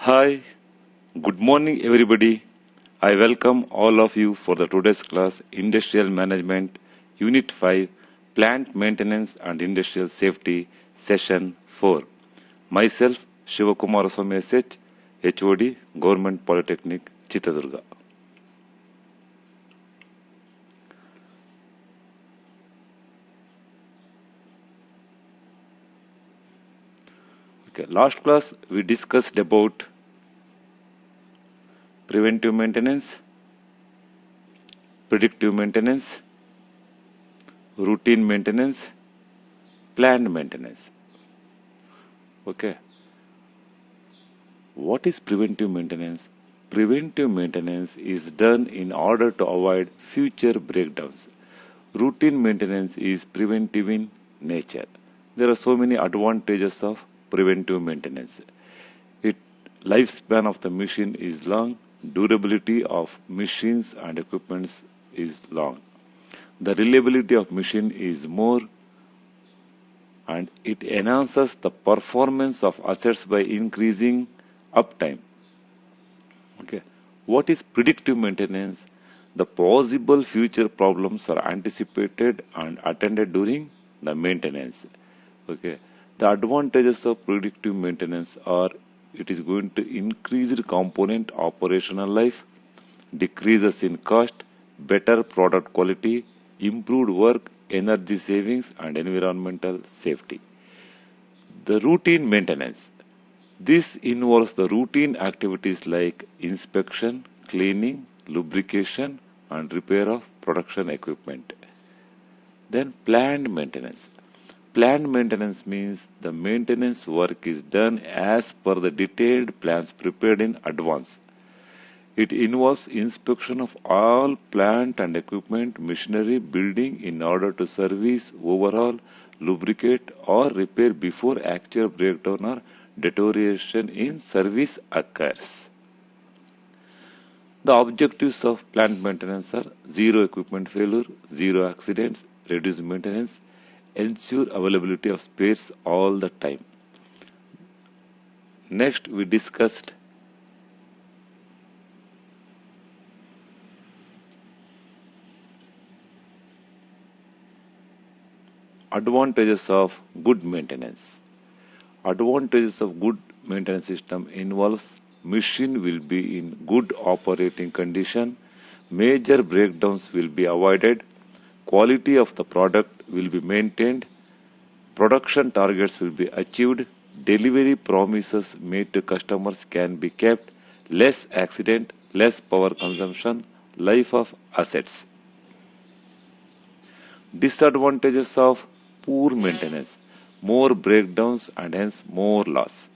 Hi, good morning everybody. I welcome all of you for the today's class Industrial Management Unit 5 Plant Maintenance and Industrial Safety Session 4. Myself Shivakumar Swamy SH, HOD Government Polytechnic Chitradurga. Okay, last class we discussed about preventive maintenance, predictive maintenance, routine maintenance, planned maintenance. Okay. What is preventive maintenance? Preventive maintenance is done in order to avoid future breakdowns. Routine maintenance is preventive in nature. There are so many advantages of preventive maintenance. It lifespan of the machine is long, durability of machines and equipments is long. The reliability of machine is more, and it enhances the performance of assets by increasing uptime. Okay. What is predictive maintenance? The possible future problems are anticipated and attended during the maintenance. Okay. The advantages of predictive maintenance are it is going to increase the component operational life, decreases in cost, better product quality, improved work, energy savings and environmental safety. The routine maintenance. This involves the routine activities like inspection, cleaning, lubrication and repair of production equipment. Then planned maintenance. Planned maintenance means the maintenance work is done as per the detailed plans prepared in advance. It involves inspection of all plant and equipment, machinery, building in order to service, overhaul, lubricate or repair before actual breakdown or deterioration in service occurs. The objectives of plant maintenance are zero equipment failure, zero accidents, reduce maintenance, ensure availability of spares all the time. Next, we discussed advantages of good maintenance. Advantages of good maintenance system involves machine will be in good operating condition, major breakdowns will be avoided, quality of the product will be maintained, production targets will be achieved, delivery promises made to customers can be kept, less accident, less power consumption, life of assets. Disadvantages of poor maintenance, more breakdowns and hence more loss.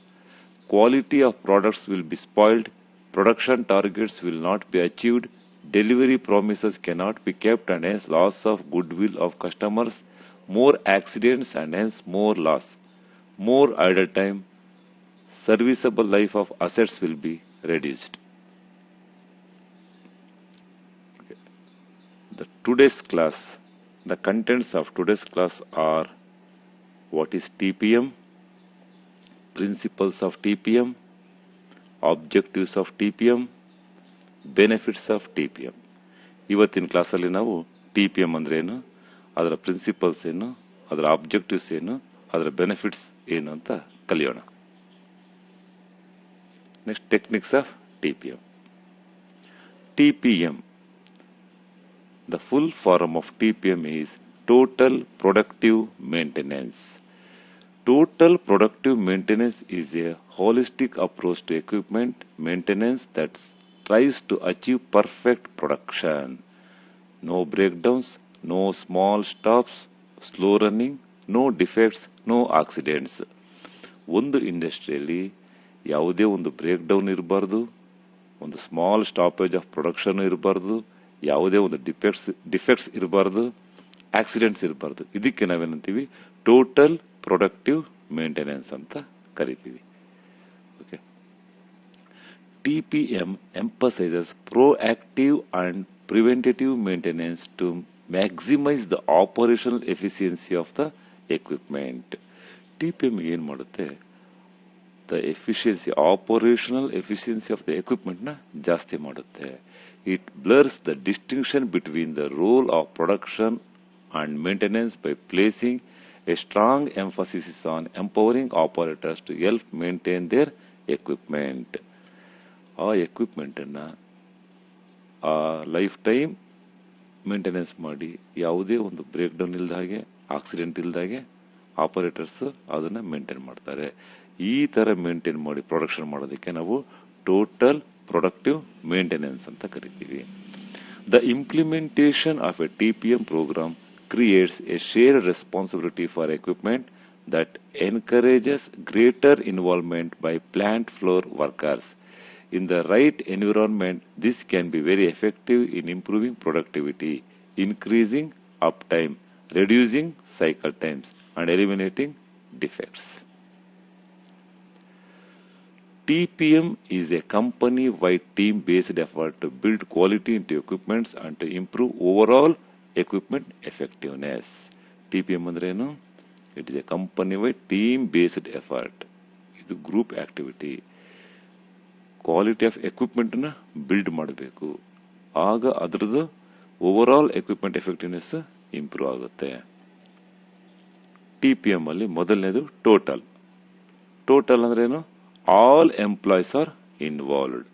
Quality of products will be spoiled, production targets will not be achieved, delivery promises cannot be kept and hence loss of goodwill of customers, more accidents and hence more loss, more idle time, serviceable life of assets will be reduced. The contents of today's class are what is TPM, principles of TPM, objectives of TPM, benefits of TPM. ಇವತ್ತಿನ ಕ್ಲಾಸಲ್ಲಿ ನಾವು TPM ಅಂದ್ರೆ ಏನು, ಅದರ principles ಏನು, ಅದರ objectives ಏನು, ಅದರ ಬೆನಿಫಿಟ್ಸ್ ಏನು ಅಂತ ಕಲಿಯೋಣ. Next techniques of TPM. TPM. The full form of TPM is Total Productive Maintenance. Total productive maintenance is a holistic approach to equipment maintenance that tries to achieve perfect production. No breakdowns, no small stops, slow running, no defects, no accidents. ಒಂದು ಇಂಡಸ್ಟ್ರಿಯಲ್ಲಿ ಯಾವುದೇ ಒಂದು break down ಇರಬಾರ್ದು, ಒಂದು small stoppage of production ಇರಬಾರ್ದು, ಯಾವುದೇ ಒಂದು defects ಇರಬಾರ್ದು, ಆಕ್ಸಿಡೆಂಟ್ಸ್ ಇರಬಾರ್ದು. ಇದಕ್ಕೆ ನಾವೇನಂತೀವಿ ಟೋಟಲ್ ಪ್ರೊಡಕ್ಟಿವ್ ಮೇಂಟೆನೆನ್ಸ್ ಅಂತ ಕರಿತೀವಿ. Okay. TPM emphasizes proactive and preventative maintenance to maximize the operational efficiency of the equipment. TPM ಏನು ಮಾಡುತ್ತೆ, the efficiency, operational efficiency of the equipment na ಜಾಸ್ತಿ ಮಾಡುತ್ತೆ. It blurs the distinction between the role of production and maintenance by placing a strong emphasis on empowering operators to help maintain their equipment. ಆ equipment ಅನ್ನ life time maintenance ಮಾಡಿ ಯಾವುದೇ ಒಂದು break down ಇಲ್ದ ಹಾಗೆ, accident ಇಲ್ದ ಹಾಗೆ operators ಅದನ್ನ ಮೇಂಟೈನ್ ಮಾಡ್ತಾರೆ. ಈ ತರ ಮೇಂಟೈನ್ ಮಾಡಿ ಪ್ರೊಡಕ್ಷನ್ ಮಾಡೋದಕ್ಕೆ ನಾವು ಟೋಟಲ್ ಪ್ರೊಡಕ್ಟಿವ್ ಮೇಂಟೆನೆನ್ಸ್ ಅಂತ ಕರಿತೀವಿ. The implementation of A TPM program creates a shared responsibility for equipment that encourages greater involvement by plant floor workers. In the right environment, this can be very effective in improving productivity, increasing uptime, reducing cycle times, and eliminating defects. TPM is a company-wide team-based effort to build quality into equipments and to improve overall equipment effectiveness. TPM ಅಂದ್ರೇನು? It is a company-wide team-based effort. ಇದು group activity. Quality of equipment ನ build ಮಾಡಬೇಕು, ಆಗ ಅದರದ್ದು over all equipment effectiveness improve ಆಗುತ್ತೆ. TPM ಅಲ್ಲಿ ಮೊದಲನೇದು total. Total ಅಂದ್ರೇನು? All employees are involved.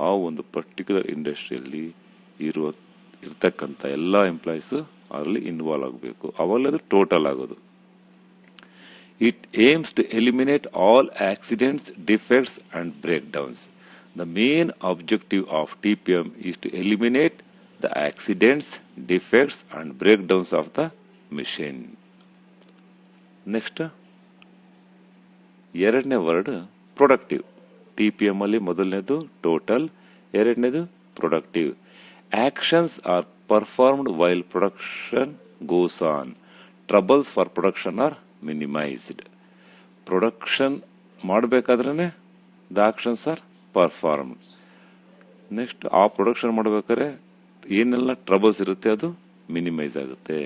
ಆ ಒಂದು ಪರ್ಟಿಕ್ಯುಲರ್ ಇಂಡಸ್ಟ್ರಿಯಲ್ಲಿ ಇರ್ತಕ್ಕಂಥ ಎಲ್ಲಾ ಎಂಪ್ಲಾಯ್ಸ್ ಅದರಲ್ಲಿ ಇನ್ವಾಲ್ವ್ ಆಗಬೇಕು, ಅವಾಗ ಅದು ಟೋಟಲ್ ಆಗೋದು. It aims to eliminate all accidents, defects and breakdowns. The main objective of TPM is to eliminate the accidents, defects and breakdowns of the machine. Next, ಎರಡನೇ ವರ್ಡ್ ಪ್ರೊಡಕ್ಟಿವ್. TPM ಅಲ್ಲಿ ಮೊದಲನೇದು total, ಎರಡನೇದು productive. Actions are performed while production goes on. Troubles for production are minimized. Production ಮಾಡಬೇಕಾದ್ರೆ the actions are perform. Next ಆ production ಮಾಡಬೇಕಾದ್ರೆ ಏನೆಲ್ಲ troubles ಇರುತ್ತೆ ಅದು ಮಿನಿಮೈಸ್ ಆಗುತ್ತೆ.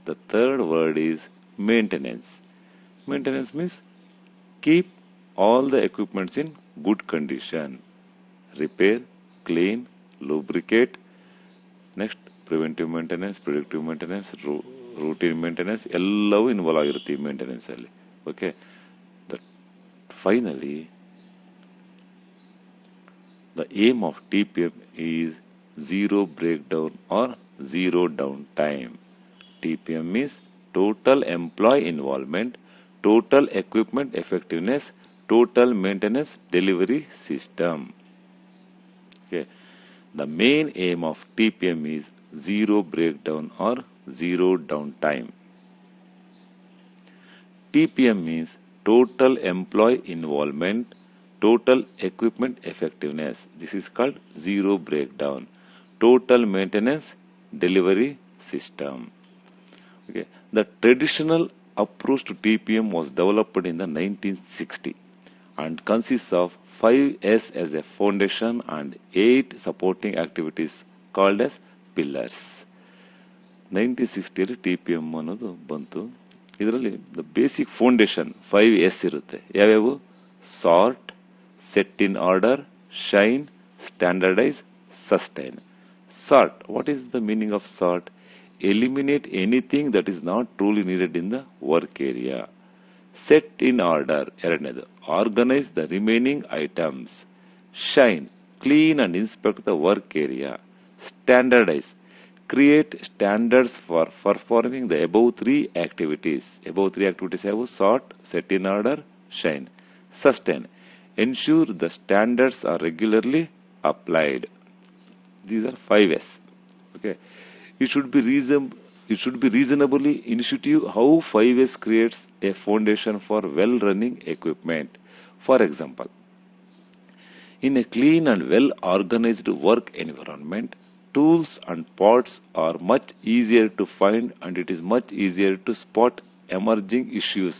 The third word is maintenance. Maintenance means keep all the equipments in good condition. Repair, clean, lubricate. Next preventive maintenance, predictive maintenance, routine maintenance ಎಲ್ಲವೂ involve ಆಗಿರುತ್ತೆ ಈ maintenance ಅಲ್ಲಿ. Okay, finally the aim of TPM is zero breakdown or zero downtime. TPM means total employee involvement, total equipment effectiveness, total maintenance delivery system. Okay, the main aim of TPM is zero breakdown or zero downtime. TPM means total employee involvement, total equipment effectiveness. This is called zero breakdown. Total maintenance delivery system. Okay. The traditional approach to TPM was developed in the 1960 and consists of 5S as a foundation and 8 supporting activities called as pillars. 1960 TPM ಅನ್ನೋದು ಬಂತು. ಇದರಲ್ಲಿ the basic foundation 5S ಇರುತ್ತೆ. ಯಾವ್ಯಾವು? Sort, set in order, shine, standardize, sustain. Sort. What is the meaning of sort? Eliminate anything that is not truly needed in the work area. Set in order. ಎರಡನೇದು. Organize the remaining items. Shine. Clean and inspect the work area. Standardize. Create standards for performing the above three activities. Above three activities have sort, set in order, shine. Sustain. Ensure the standards are regularly applied. These are 5S. Okay. It should be reasonably intuitive how 5S creates a foundation for well-running equipment. For example, in a clean and well-organized work environment, tools and parts are much easier to find and it is much easier to spot emerging issues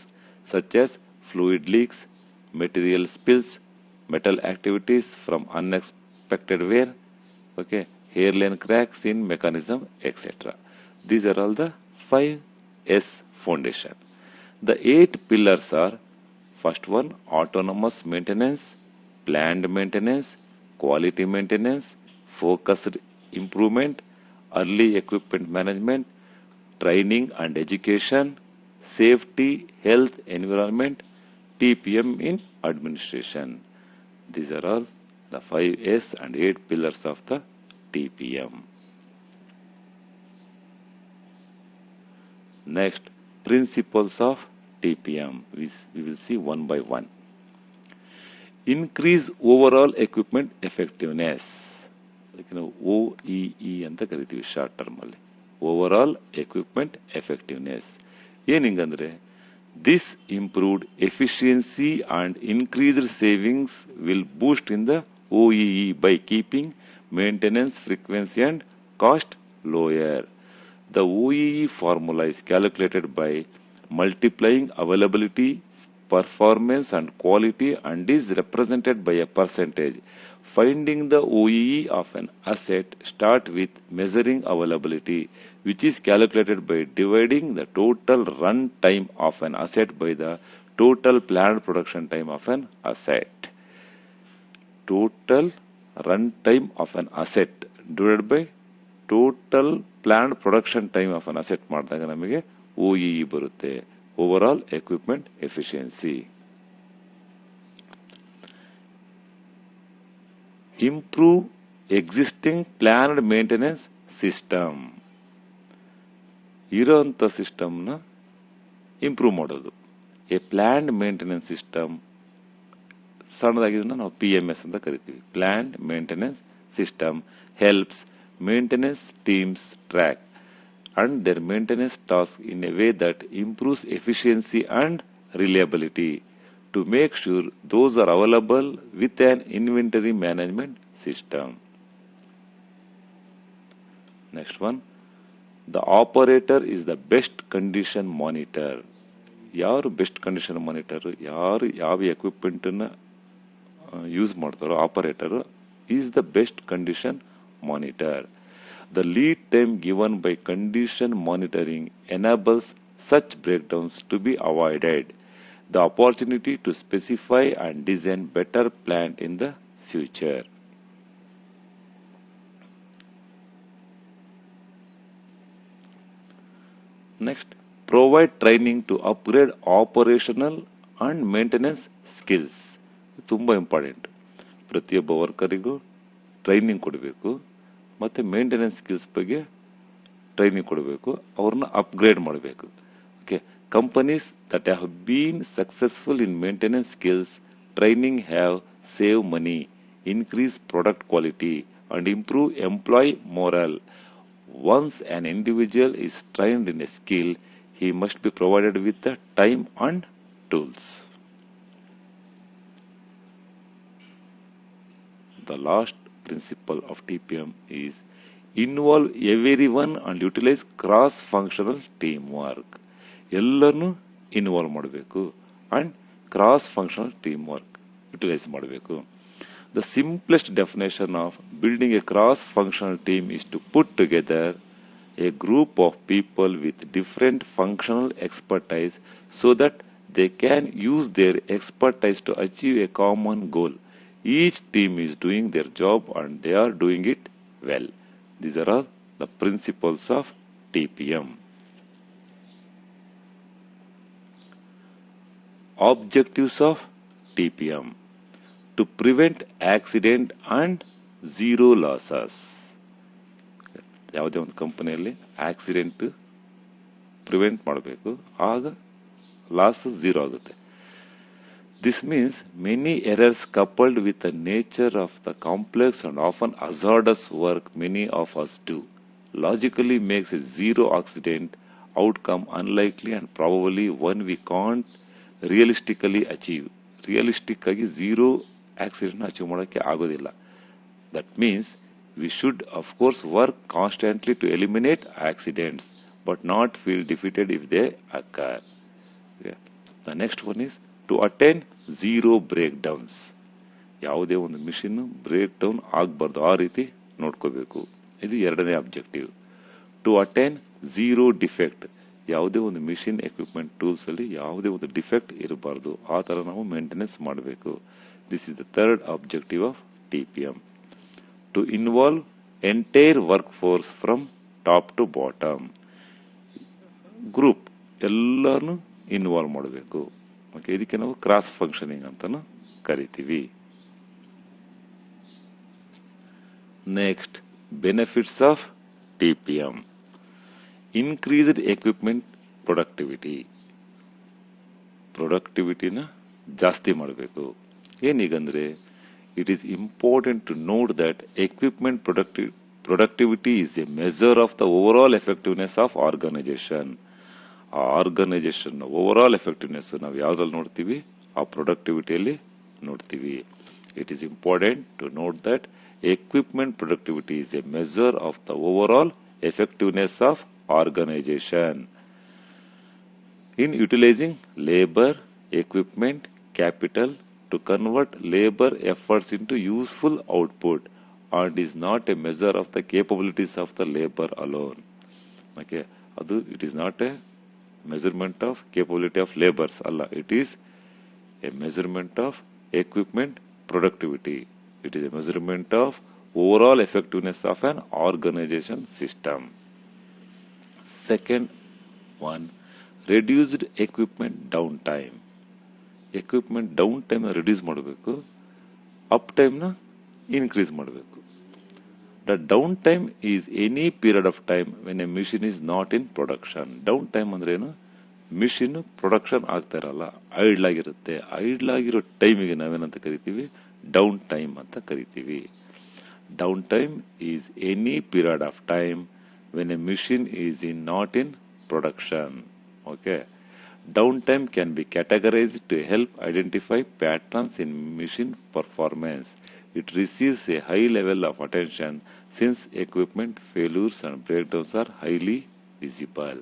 such as fluid leaks, material spills, metal activities from unexpected wear, okay, hairline cracks in mechanism, etc. These are all the 5S foundation. The 8 pillars are First one, autonomous maintenance, planned maintenance, quality maintenance, focused improvement, early equipment management, training and education, safety, health, environment, TPM in administration. These are all the 5S and 8 pillars of the TPM. Next, principles of TPM. We will see one by one. Increase overall equipment effectiveness. OEE ಅಂತ ಕರಿತೀವಿ short term ಅಲ್ಲಿ. Overall equipment effectiveness ಏನಿಂಗಂದ್ರೆ this improved efficiency and increased savings will boost in the OEE by keeping maintenance frequency and cost lower. The OEE formula is calculated by multiplying availability, performance and quality and is represented by a percentage. Finding the OEE of an asset start with measuring availability, which is calculated by dividing the total run time of an asset by the total planned production time of an asset. Total run time of an asset divided by total planned production time of an asset ಮಾಡಿದಾಗ ನಮಗೆ OEE ಬರುತ್ತೆ. Overall equipment efficiency. Improve existing planned maintenance system. ಇರೋಂಥ ಸಿಸ್ಟಮ್ನ improve ಮಾಡೋದು. A planned maintenance system ಸಣ್ಣದಾಗಿದ್ದನ್ನ ನಾವು PMS ಅಂತ ಕರಿತೀವಿ. Planned maintenance system helps maintenance teams track and their maintenance tasks in a way that improves efficiency and reliability to make sure those are available with an inventory management system. Next one, the operator is the best condition monitor. ಯಾರು best condition monitor, ಯಾರು ಯಾವ equipment use ಮಾಡ್ತಾರೋ operator is the best condition monitor. The lead time given by condition monitoring enables such breakdowns to be avoided. The opportunity to specify and design better plant in the future. Next, provide training to upgrade operational and maintenance skills. ತುಂಬಾ important. ಪ್ರತಿಯೊಬ್ಬ ವರ್ಕರಿಗೂ training ಕೊಡಬೇಕು ಮತ್ತೆ maintenance skills ಬಗ್ಗೆ training ಕೊಡಬೇಕು, ಅವ್ರನ್ನ upgrade ಮಾಡಬೇಕು. Okay, companies that have been successful in maintenance skills training have save money, increase product quality and improve employ morale. Once an individual is trained in a skill, he must be provided with the time and tools. The last principle of TPM is involve everyone and utilize cross-functional teamwork. ಎಲ್ಲರನ್ನು involve ಮಾಡಬೇಕು and cross-functional teamwork utilise ಮಾಡಬೇಕು. The simplest definition of building a cross-functional team is to put together a group of people with different functional expertise so that they can use their expertise to achieve a common goal. Each team is doing their job and they are doing it well. These are all the principles of TPM. Objectives of TPM: to prevent accident and zero losses. ಯಾವುದೇ ಒಂದು ಕಂಪನಿಯಲ್ಲಿ accident prevent ಮಾಡಬೇಕು, ಆಗ loss zero ಆಗುತ್ತೆ. This means many errors coupled with the nature of the complex and often hazardous work many of us do logically makes a zero accident outcome unlikely and probably one we can't realistically achieve. Realistic ಆಗಿ zero accident achieve ಮಾಡೋಕ್ಕೆ ಆಗೋದಿಲ್ಲ. That means we should of course work constantly to eliminate accidents but not feel defeated if they occur. Okay. The next one is to attain zero breakdowns. ಯಾವುದೇ ಒಂದು machine break down ಆಗಬಾರ್ದು, ಆ ರೀತಿ ನೋಡ್ಕೋಬೇಕು. ಇದು ಎರಡನೇ objective. To attain zero defect, ಯಾವುದೇ ಒಂದು ಮಿಷಿನ್ ಎಕ್ವಿಪ್ಮೆಂಟ್ ಟೂಲ್ಸ್ ಅಲ್ಲಿ ಯಾವುದೇ ಒಂದು ಡಿಫೆಕ್ಟ್ ಇರಬಾರ್ದು. ಆ ತರ ನಾವು ಮೇಂಟೆನೆನ್ಸ್ ಮಾಡಬೇಕು. This is the third objective of TPM. To involve entire work force from top to bottom. Group ಎಲ್ಲಾನು ಇನ್ವಾಲ್ವ್ ಮಾಡಬೇಕು. ಓಕೆ, ಇದಕ್ಕೆ ನಾವು ಕ್ರಾಸ್ ಫಂಕ್ಷನಿಂಗ್ ಅಂತಾನು ಕರಿತೀವಿ. Next, benefits of TPM. Increased equipment productivity. ಪ್ರೊಡಕ್ಟಿವಿಟಿನ ಜಾಸ್ತಿ ಮಾಡಬೇಕು. ಏನೀಗಂದ್ರೆ, it is important to note that equipment productivity is a measure of the overall effectiveness of organisation. ಆ ಆರ್ಗನೈಸೇಷನ್ ಓವರ್ ಆಲ್ ಎಫೆಕ್ಟಿವ್ನೆಸ್ ನಾವು ಯಾವ್ದ್ರಲ್ಲಿ ನೋಡ್ತೀವಿ? ಆ ಪ್ರೊಡಕ್ಟಿವಿಟಿಯಲ್ಲಿ ನೋಡ್ತೀವಿ. It is important to note that equipment productivity is a measure of the overall effectiveness of organization in utilizing labor, equipment, capital to convert labor efforts into useful output, and is not a measure of the capabilities of the labor alone. Okay, it is not a measurement of capability of labors alla, it is a measurement of equipment productivity. It is a measurement of overall effectiveness of an organization system. Second one, reduced equipment downtime. Equipment downtime reduce ಮಾಡಬೇಕು, up time ನ increase ಮಾಡಬೇಕು. The downtime is any period of time when a machine is not in production. Downtime ಅಂದ್ರೆ ಏನು? Machine production ಆಗ್ತಾ ಇರಲ್ಲ, idle ಆಗಿರುತ್ತೆ. Idle ಆಗಿರೋ ಟೈಮಿಗೆ ನಾವೇನಂತ ಕರಿತೀವಿ? ಡೌನ್ ಟೈಮ್ ಅಂತ ಕರಿತೀವಿ. Downtime is any period of time when a machine is not in production. Okay, downtime can be categorized to help identify patterns in machine performance. It receives a high level of attention since equipment failures and breakdowns are highly visible.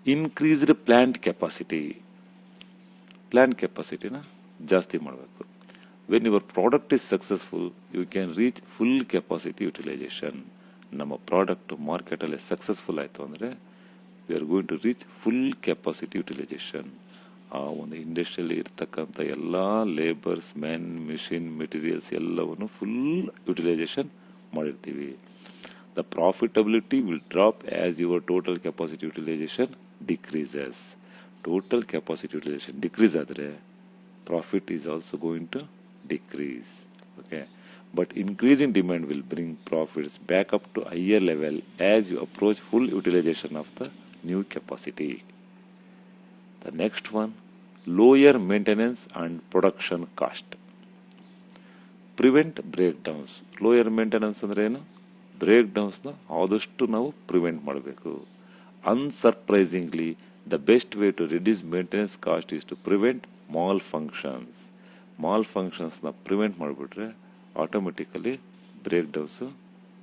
Increased plant capacity. Plant capacity na ಜಾಸ್ತಿ ಮಾಡಬೇಕು. When your product is successful, you can reach full capacity utilization. ನಮ್ಮ product market ಅಲ್ಲಿ successful ಆಯ್ತು ಅಂದ್ರೆ we are going to reach full capacity utilization. ಆ ಒಂದು ಇಂಡಸ್ಟ್ರಿಯಲ್ಲಿ ಇರ್ತಕ್ಕಂಥ ಎಲ್ಲಾ ಲೇಬರ್ಸ್, ಮೆನ್, ಮಿಷಿನ್, ಮೆಟೀರಿಯಲ್ಸ್ ಎಲ್ಲವನ್ನು ಫುಲ್ ಯುಟಿಲೈಸೇಷನ್ ಮಾಡಿರ್ತೀವಿ. The profitability will drop as your total capacity utilisation decreases. Total capacity utilisation decrease ಆದ್ರೆ profit is also going to decrease. Okay, but increasing demand will bring profits back up to higher level as you approach full utilisation of the new capacity. The next one, lower maintenance and production cost. Prevent breakdowns. Lower maintenance ಅಂದ್ರೆ ಏನು? breakdowns ನ ಆದಷ್ಟು ನಾವು prevent ಮಾಡಬೇಕು. Unsurprisingly, the best way to reduce maintenance cost is to prevent malfunctions. Malfunctions ನ prevent ಮಾಡಿಬಿಟ್ರೆ automatically breakdowns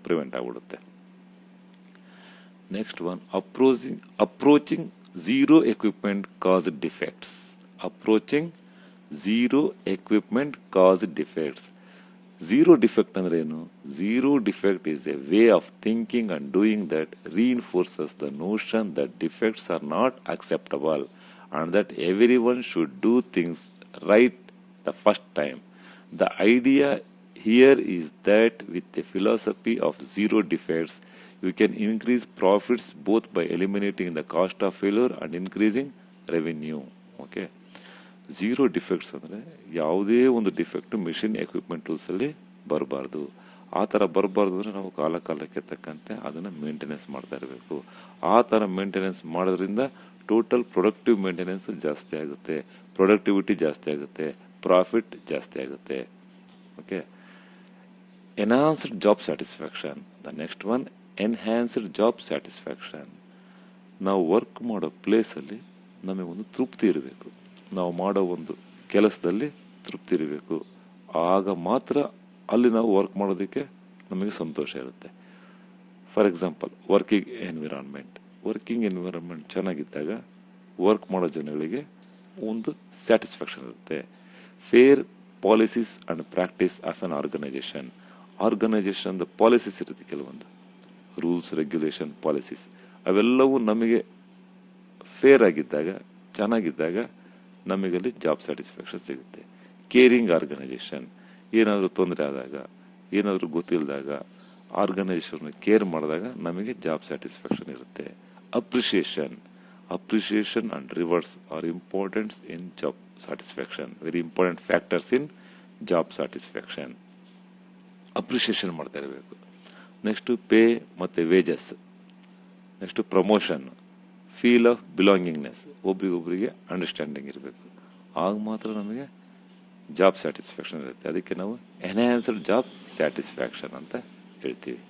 prevent ಆಗ್ಬಿಡುತ್ತೆ. Next one, approaching zero equipment caused defects. Approaching zero equipment caused defects. Zero defect ಅಂದ್ರೆ ಏನು? Zero defect is a way of thinking and doing that reinforces the notion that defects are not acceptable and that everyone should do things right the first time. The idea here is that with a philosophy of zero defects, you can increase profits both by eliminating the cost of failure and increasing revenue. Okay, zero defects ಅಂದ್ರೆ ಯಾವುದೇ ಒಂದು defect machine equipment tools ಅಲ್ಲಿ ಬರಬಾರ್ದು. ಆ ತರ ಬರಬಾರ್ದು ಅಂದ್ರೆ ನಾವು ಕಾಲಕ್ಕೆ ತಕ್ಕಂತೆ ಅದನ್ನ ಮೇಂಟೆನೆನ್ಸ್ ಮಾಡ್ತಾ ಇರಬೇಕು. ಆ ತರ ಮೇಂಟೆನೆನ್ಸ್ ಮಾಡೋದ್ರಿಂದ ಟೋಟಲ್ ಪ್ರೊಡಕ್ಟಿವ್ ಮೇಂಟೆನೆನ್ಸ್ ಜಾಸ್ತಿ ಆಗುತ್ತೆ, ಪ್ರೊಡಕ್ಟಿವಿಟಿ ಜಾಸ್ತಿ ಆಗುತ್ತೆ, ಪ್ರಾಫಿಟ್ ಜಾಸ್ತಿ ಆಗುತ್ತೆ. Okay, enhanced job satisfaction. The next one, enhanced job satisfaction. ನಾವು ವರ್ಕ್ ಮಾಡೋ ಪ್ಲೇಸ್ ಅಲ್ಲಿ ನಮಗೆ ಒಂದು ತೃಪ್ತಿ ಇರಬೇಕು. ನಾವು ಮಾಡೋ ಒಂದು ಕೆಲಸದಲ್ಲಿ ತೃಪ್ತಿ ಇರಬೇಕು. ಆಗ ಮಾತ್ರ ಅಲ್ಲಿ ನಾವು ವರ್ಕ್ ಮಾಡೋದಕ್ಕೆ ನಮಗೆ ಸಂತೋಷ ಇರುತ್ತೆ. ಫಾರ್ ಎಕ್ಸಾಂಪಲ್, ವರ್ಕಿಂಗ್ ಎನ್ವಿರಾನ್ಮೆಂಟ್ ಚೆನ್ನಾಗಿದ್ದಾಗ ವರ್ಕ್ ಮಾಡೋ ಜನಗಳಿಗೆ ಒಂದು ಸ್ಯಾಟಿಸ್ಫ್ಯಾಕ್ಷನ್ ಇರುತ್ತೆ. Fair policies and practice of an organisation. Organisation policies ಇರುತ್ತೆ ಕೆಲವೊಂದು. ರೂಲ್ಸ್ ರೆಗ್ಯುಲೇಷನ್ ಪಾಲಿಸೀಸ್ ಅವೆಲ್ಲವೂ ನಮಗೆ ಫೇರ್ ಆಗಿದ್ದಾಗ ಚೆನ್ನಾಗಿದ್ದಾಗ ನಮಗಲ್ಲಿ ಜಾಬ್ ಸ್ಯಾಟಿಸ್ಫ್ಯಾಕ್ಷನ್ ಸಿಗುತ್ತೆ. ಕೇರಿಂಗ್ ಆರ್ಗನೈಸೇಷನ್, ಏನಾದರೂ ತೊಂದರೆ ಆದಾಗ ಏನಾದರೂ ಗೊತ್ತಿಲ್ಲದಾಗ ಆರ್ಗನೈಸೇಷನ್ ಕೇರ್ ಮಾಡಿದಾಗ ನಮಗೆ ಜಾಬ್ ಸ್ಯಾಟಿಸ್ಫ್ಯಾಕ್ಷನ್ ಇರುತ್ತೆ. Appreciation and rewards are important in job satisfaction, very important factors in job satisfaction. Appreciation ಮಾಡ್ತಾ ಇರಬೇಕು. ನೆಕ್ಸ್ಟ್ ಪೇ ಮತ್ತೆ wages. Next promotion, feel of belongingness, ಒಬ್ರಿಗೊಬ್ರಿಗೆ ಅಂಡರ್ಸ್ಟ್ಯಾಂಡಿಂಗ್ ಇರಬೇಕು. ಆಗ ಮಾತ್ರ ನಮಗೆ ಜಾಬ್ ಸ್ಯಾಟಿಸ್ಫ್ಯಾಕ್ಷನ್ ಇರುತ್ತೆ. ಅದಕ್ಕೆ ನಾವು ಎನ್ಹ್ಯಾನ್ಸ್ಡ್ ಜಾಬ್ ಸ್ಯಾಟಿಸ್ಫ್ಯಾಕ್ಷನ್ ಅಂತ ಹೇಳ್ತೀವಿ.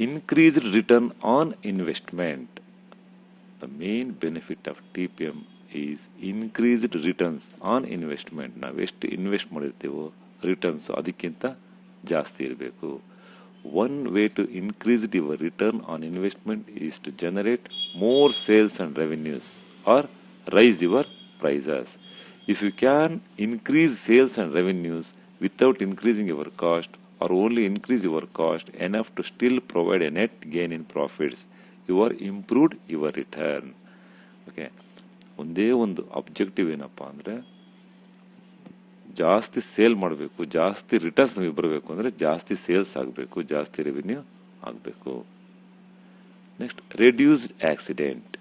Increased return on investment. The main benefit of TPM is increased returns on investment. ನಾವು ಎಷ್ಟು ಇನ್ವೆಸ್ಟ್ ಮಾಡಿರ್ತೀವೋ ರಿಟರ್ನ್ಸ್ ಅದಕ್ಕಿಂತ ಜಾಸ್ತಿ ಇರಬೇಕು. One way to increase your return on investment is to generate more sales and revenues or raise your prices. If you can increase sales and revenues without increasing your cost or only increase your cost enough to still provide a net gain in profits, you are improved your return. Okay. ಒಂದೇ ಒಂದು objective ಏನಪ್ಪಾ ಅಂದ್ರೆ ಜಾಸ್ತಿ sale ಮಾಡಬೇಕು, ಜಾಸ್ತಿ returns ನಮಗೆ ಬರಬೇಕು ಅಂದ್ರೆ ಜಾಸ್ತಿ ಸೇಲ್ಸ್ ಆಗಬೇಕು, ಜಾಸ್ತಿ ರೆವಿನ್ಯೂ ಆಗಬೇಕು. Next reduced accident.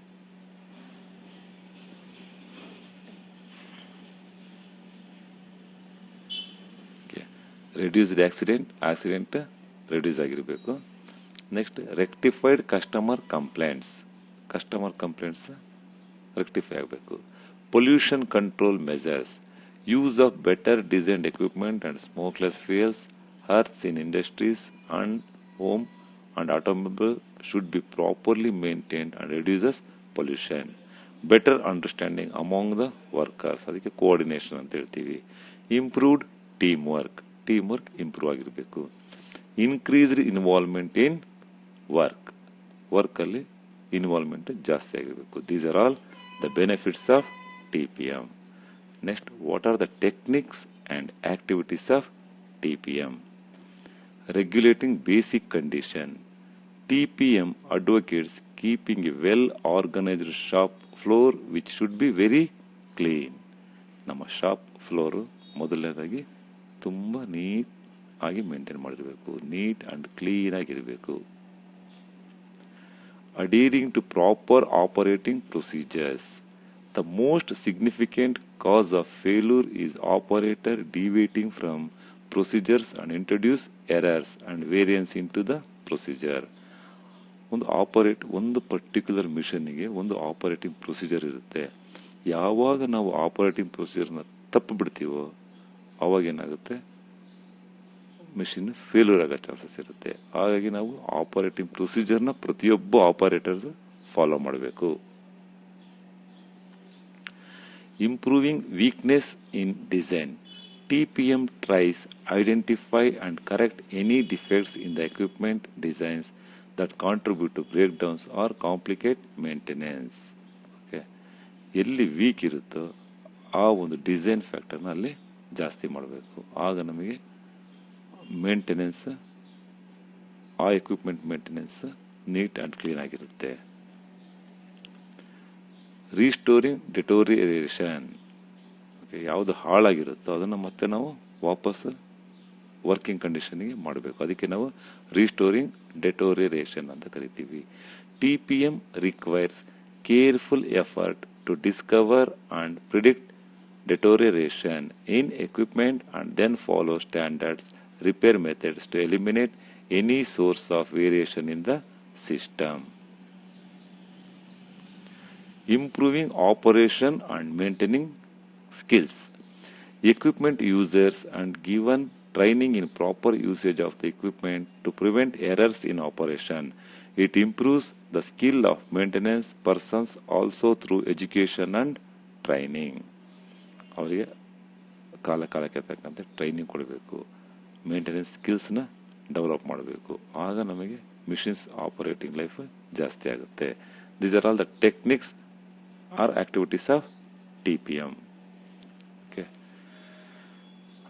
Reduced accident reduce ಆಗಿರಬೇಕು. Next rectified customer complaints rectify ಆಗಬೇಕು. Pollution control measures. Use of better designed equipment and smokeless fuels, hearths in industries and home and automobile should be properly maintained and reduces pollution. Better understanding among the workers, ಅದಕ್ಕೆ coordination ಅಂತ ಹೇಳ್ತೀವಿ. Improved teamwork improve ಆಗಿರಬೇಕು. Increased involvement in work ಅಲ್ಲಿ involvement ಜಾಸ್ತಿ ಆಗಿರಬೇಕು. These are all the benefits of TPM. Next, what are the techniques and activities of TPM? Regulating basic condition. TPM advocates keeping a well-organized shop floor which should be very clean. ನಮ್ಮ shop floor ಮೊದಲನೇದಾಗಿ ತುಂಬಾ neat ಆಗಿ maintain ಮಾಡಿರಬೇಕು, neat and clean ಆಗಿರಬೇಕು. Adhering to proper operating procedures. The most significant cause of failure is operator deviating from procedures and introduce errors and variance into the procedure. ಒಂದು particular ಮಿಷನ್ಗೆ ಒಂದು operating procedure ಇರುತ್ತೆ. ಯಾವಾಗ ನಾವು operating ಪ್ರೊಸೀಜರ್ನ ತಪ್ಪು ಬಿಡ್ತೀವೋ ಅವಾಗ ಏನಾಗುತ್ತೆ, ಮಿಷಿನ್ ಫೇಲ್ಯೂರ್ ಆಗೋ ಚಾನ್ಸಸ್ ಇರುತ್ತೆ. ಹಾಗಾಗಿ ನಾವು ಆಪರೇಟಿಂಗ್ ಪ್ರೊಸೀಜರ್ನ ಪ್ರತಿಯೊಬ್ಬ ಆಪರೇಟರ್ ಫಾಲೋ ಮಾಡಬೇಕು. Improving weakness in design. TPM tries identify and correct any defects in the equipment designs that contribute to breakdowns or complicate maintenance. Okay. ಎಲ್ಲಿ ವೀಕ್ ಇರುತ್ತೋ ಆ ಒಂದು ಡಿಸೈನ್ ಫ್ಯಾಕ್ಟರ್ನ ಅಲ್ಲಿ ಜಾಸ್ತಿ ಮಾಡಬೇಕು. ಆಗ ನಮಗೆ ಮೇಂಟೆನೆನ್ಸ್, ಆ equipment maintenance neat and clean ಆಗಿರುತ್ತೆ. ರೀಸ್ಟೋರಿಂಗ್ ಡೆಟೋರಿಯೇಷನ್. ಯಾವುದು ಹಾಳಾಗಿರುತ್ತೋ ಅದನ್ನು ಮತ್ತೆ ನಾವು ವಾಪಸ್ ವರ್ಕಿಂಗ್ ಕಂಡೀಷನ್ಗೆ ಮಾಡಬೇಕು. ಅದಕ್ಕೆ ನಾವು ರೀಸ್ಟೋರಿಂಗ್ ಡೆಟೋರಿಯೇಷನ್ ಅಂತ ಕರಿತೀವಿ. TPM requires careful effort to discover and predict deterioration in equipment and then follow standards repair methods to eliminate any source of variation in the system. Improving operation and maintaining skills. Equipment users and given training in proper usage of the equipment to prevent errors in operation. It improves the skill of maintenance persons also through education and training. ಅವರಿಗೆ ಕಾಲಕ್ಕೆ ತಕ್ಕಂತೆ training ಕೊಡಬೇಕು, maintenance ಸ್ಕಿಲ್ಸ್ನ develop ಮಾಡಬೇಕು. ಆಗ ನಮಗೆ machines operating life ಜಾಸ್ತಿ ಆಗುತ್ತೆ. These are all the techniques or activities of TPM. Okay.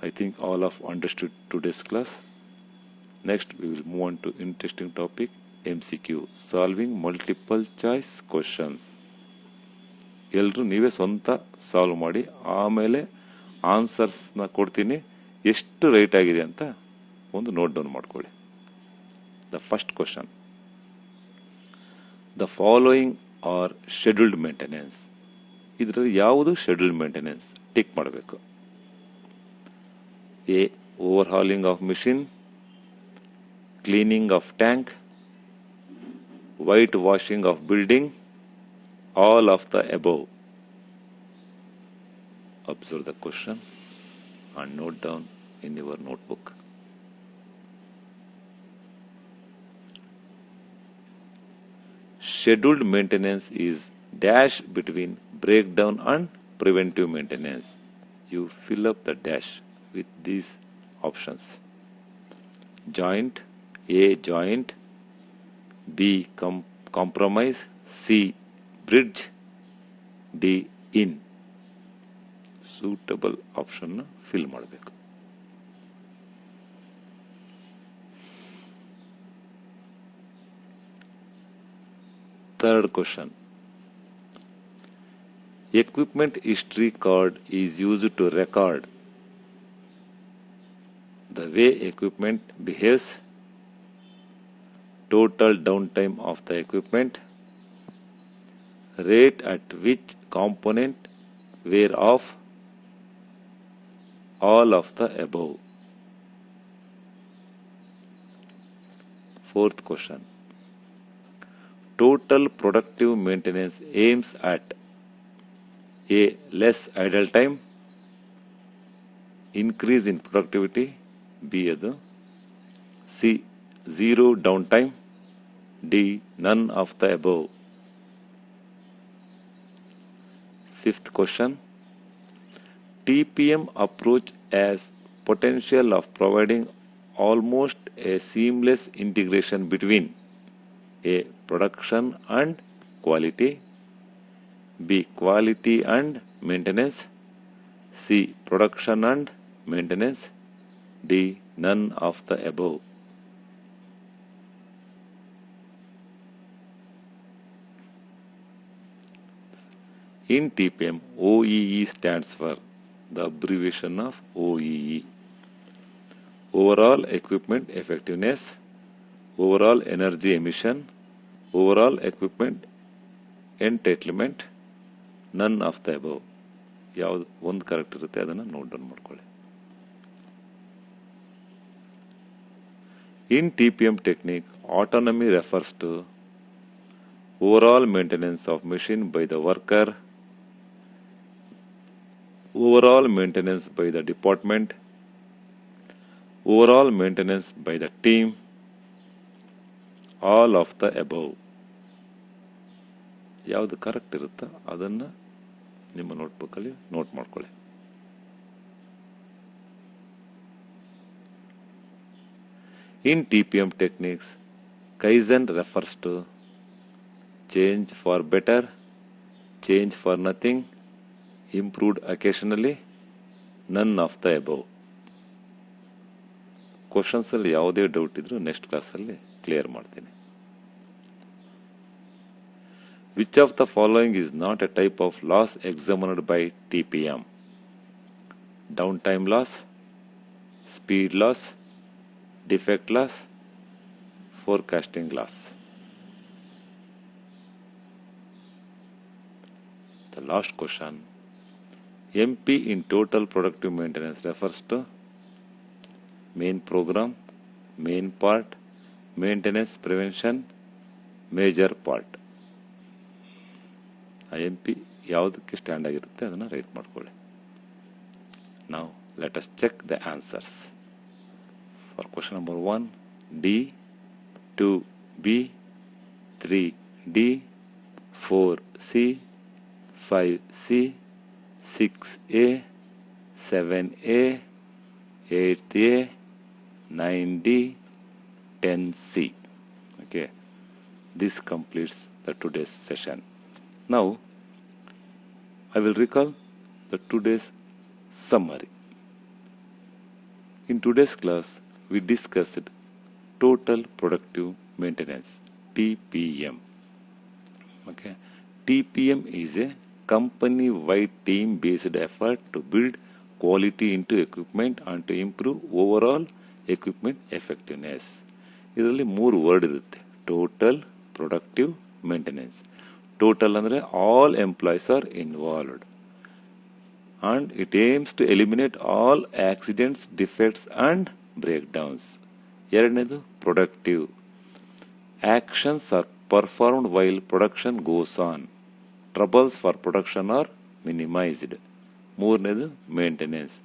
I think all of understood today's class. Next, we will move on to interesting topic MCQ, solving multiple choice questions. ಎಲ್ಲರೂ ನೀವೇ ಸ್ವಂತ solve ಮಾಡಿ ಆಮೇಲೆ ಆನ್ಸರ್ಸ್ನ ಕೊಡ್ತೀನಿ, ಎಷ್ಟು right ಆಗಿದೆ ಅಂತ ಒಂದು ನೋಟ್ ಡೌನ್ ಮಾಡ್ಕೊಳ್ಳಿ. The first question, the following are scheduled maintenance. ಇದರಲ್ಲಿ ಯಾವುದು ಶೆಡ್ಯೂಲ್ಡ್ ಮೇಂಟೆನೆನ್ಸ್ ಟಿಕ್ ಮಾಡಬೇಕು. A, over howling of machine, cleaning of tank, white washing of building, all of the above. Observe the question and note down in your notebook. Scheduled maintenance is dash between breakdown and preventive maintenance. You fill up the dash with these options. Joint, A, joint, B, compromise, C, bridge, D, in. Suitable option fill ಮಾಡಬೇಕು. Third question. Equipment history card is used to record the way equipment behaves, total downtime of the equipment, rate at which component wear off, all of the above. Fourth question. Total productive maintenance aims at A, less idle time, increase in productivity, B, C, zero downtime, D, none of the above. Fifth question. TPM approach has potential of providing almost a seamless integration between A, production and quality, B, quality and maintenance, C, production and maintenance, D, none of the above. In TPM, OEE stands for the abbreviation of OEE. Overall equipment effectiveness, overall energy emission, overall equipment entitlement, none of the above. ಯಾವುದು ಒಂದು correct ಇರುತ್ತೆ ಅದನ್ನು note down ಮಾಡ್ಕೊಳ್ಳಿ. In TPM technique, autonomy refers to overall maintenance of machine by the worker, overall maintenance by the department, overall maintenance by the team, all of the above. ಯಾವುದು correct ಇರುತ್ತೋ ಅದನ್ನು ನಿಮ್ಮ ನೋಟ್ಬುಕ್ಕಲ್ಲಿ note ಮಾಡ್ಕೊಳ್ಳಿ. In TPM techniques, Kaizen refers to change for better, change for nothing, improved occasionally, none of the above. Questions ಅಲ್ಲಿ ಯಾವುದೇ doubt ಇದ್ರೂ next ಕ್ಲಾಸಲ್ಲಿ clear ಮಾಡ್ತೀನಿ. Which of the following is not a type of loss examined by TPM? Downtime loss, speed loss, defect loss, forecasting loss. The last question. MP in total productive maintenance refers to main program, main part, maintenance prevention, major part. ಆ MP ಯಾವುದಕ್ಕೆ stand ಆಗಿರುತ್ತೆ ಅದನ್ನು right ಮಾಡ್ಕೊಳ್ಳಿ. Now let us check the answers. For question number 1, D, 2, B, 3, D, 4, C, 5, C, 6A, 7A, 8A, 9D, 10C. Okay, this completes the today's session. Now I will recall the today's summary. In today's class we discussed total productive maintenance, TPM. Okay. TPM is a company-wide team-based effort to build quality into equipment and to improve overall equipment effectiveness. ಇದರಲ್ಲಿ ಮೂರು word ಇರುತ್ತೆ. Total, productive, maintenance. Total ಅಂದರೆ all employees are involved and it aims to eliminate all accidents, defects and breakdowns. ಎರಡನೇದು productive. Actions are performed while production goes on. Troubles for production are minimized. ಮೂರನೇದು maintenance.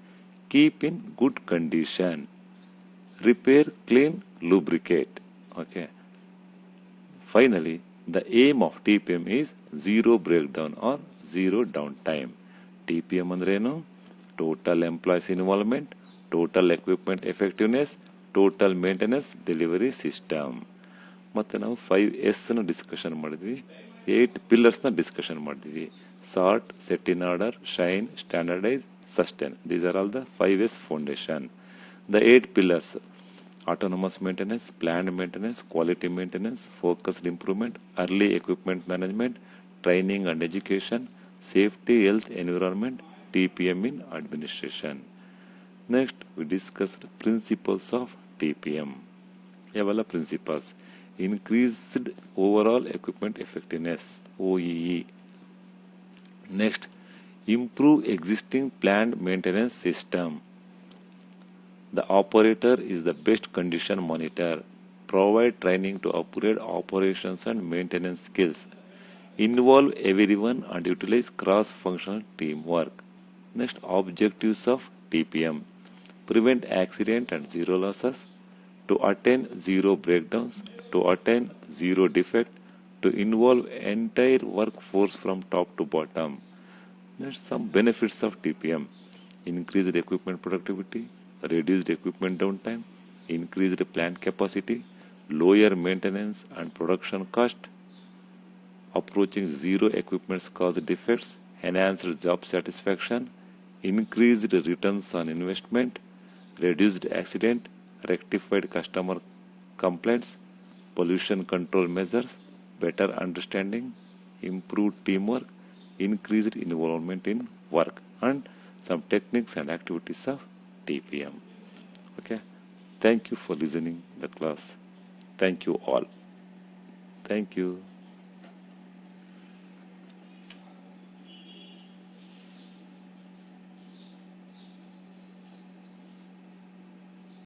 Keep in good condition. Repair, clean, lubricate. Okay. Finally, the aim of TPM is zero breakdown or zero downtime. TPM ಅಂದ್ರೇನು? Total employees involvement, total equipment effectiveness, total maintenance delivery system. ಮತ್ತು ನಾವು 5S discussion ಮಾಡಿದ್ವಿ, 8 ಪಿಲ್ಲರ್ಸ್ನ discussion ಮಾಡಿದ್ವಿ. Sort, set in order, shine, standardise, sustain. These are all the 5S foundation. The 8 pillars: autonomous maintenance, planned maintenance, quality maintenance, focused improvement, early equipment management, training and education, safety, health, environment, TPM in administration. Next, we discussed principles of TPM. Yavala principles: increased overall equipment effectiveness, OEE. Next, improve existing planned maintenance system. The operator is the best condition monitor. Provide training to upgrade operations and maintenance skills. Involve everyone and utilize cross-functional teamwork. Next, objectives of TPM: prevent accident and zero losses, to attain zero breakdowns, to attain zero defect, to involve entire workforce from top to bottom. Next, some benefits of TPM: increased equipment productivity, reduced equipment downtime, increased plant capacity, lower maintenance and production cost, approaching zero equipment cause defects, enhanced job satisfaction, increased returns on investment, reduced accident, rectified customer complaints, pollution control measures, better understanding, improved teamwork, increased involvement in work, and some techniques and activities of TPM. Okay. Thank you for listening the class. Thank you all. Thank you.